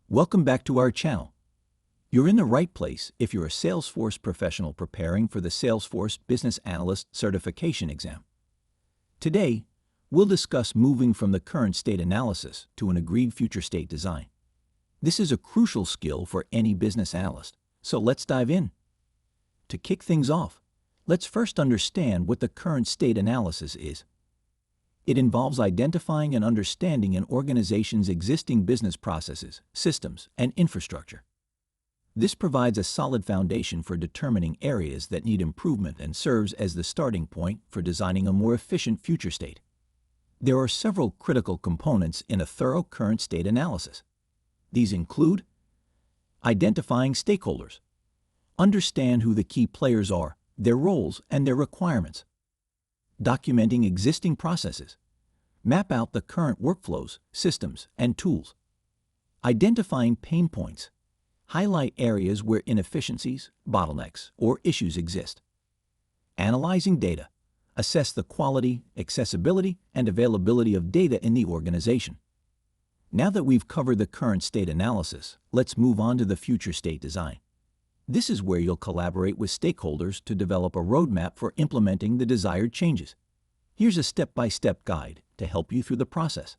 Welcome back to our channel. You're in the right place if you're a Salesforce professional preparing for the Salesforce Business Analyst Certification exam. Today, we'll discuss moving from the current state analysis to an agreed future state design. This is a crucial skill for any business analyst, so let's dive in. To kick things off, let's first understand what the current state analysis is. It involves identifying and understanding an organization's existing business processes, systems, and infrastructure. This provides a solid foundation for determining areas that need improvement and serves as the starting point for designing a more efficient future state. There are several critical components in a thorough current state analysis. These include identifying stakeholders. Understand who the key players are, their roles, and their requirements. Documenting existing processes. Map out the current workflows, systems, and tools. Identifying pain points. Highlight areas where inefficiencies, bottlenecks, or issues exist. Analyzing data. Assess the quality, accessibility, and availability of data in the organization. Now that we've covered the current state analysis, let's move on to the future state design. This is where you'll collaborate with stakeholders to develop a roadmap for implementing the desired changes. Here's a step-by-step guide to help you through the process.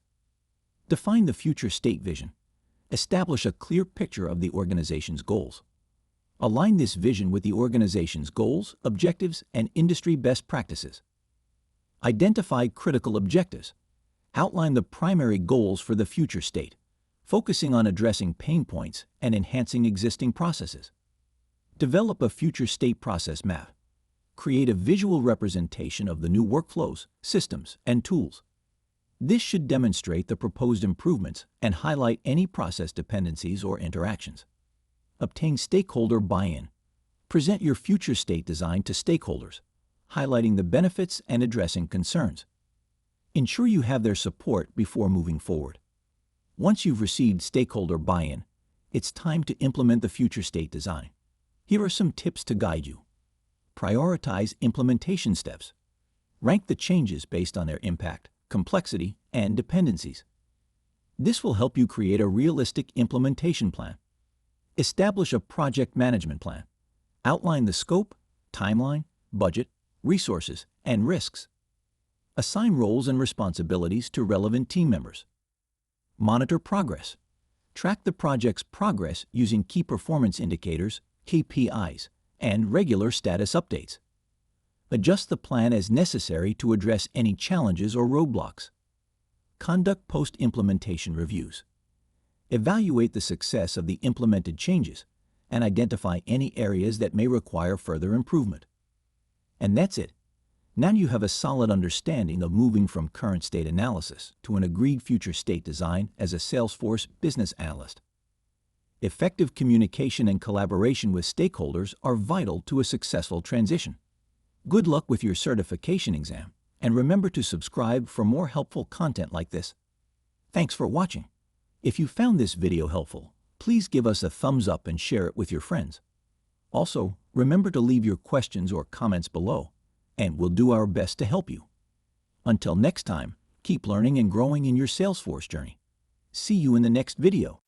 Define the future state vision. Establish a clear picture of the organization's goals. Align this vision with the organization's goals, objectives, and industry best practices. Identify critical objectives. Outline the primary goals for the future state, focusing on addressing pain points and enhancing existing processes. Develop a future state process map. Create a visual representation of the new workflows, systems, and tools. This should demonstrate the proposed improvements and highlight any process dependencies or interactions. Obtain stakeholder buy-in. Present your future state design to stakeholders, highlighting the benefits and addressing concerns. Ensure you have their support before moving forward. Once you've received stakeholder buy-in, it's time to implement the future state design. Here are some tips to guide you. Prioritize implementation steps. Rank the changes based on their impact, complexity, and dependencies. This will help you create a realistic implementation plan. Establish a project management plan. Outline the scope, timeline, budget, resources, and risks. Assign roles and responsibilities to relevant team members. Monitor progress. Track the project's progress using key performance indicators, KPIs, and regular status updates. Adjust the plan as necessary to address any challenges or roadblocks. Conduct post-implementation reviews. Evaluate the success of the implemented changes and identify any areas that may require further improvement. And that's it. Now you have a solid understanding of moving from current state analysis to an agreed future state design as a Salesforce business analyst. Effective communication and collaboration with stakeholders are vital to a successful transition. Good luck with your certification exam, and remember to subscribe for more helpful content like this. Thanks for watching. If you found this video helpful, please give us a thumbs up and share it with your friends. Also, remember to leave your questions or comments below, and we'll do our best to help you. Until next time, keep learning and growing in your Salesforce journey. See you in the next video.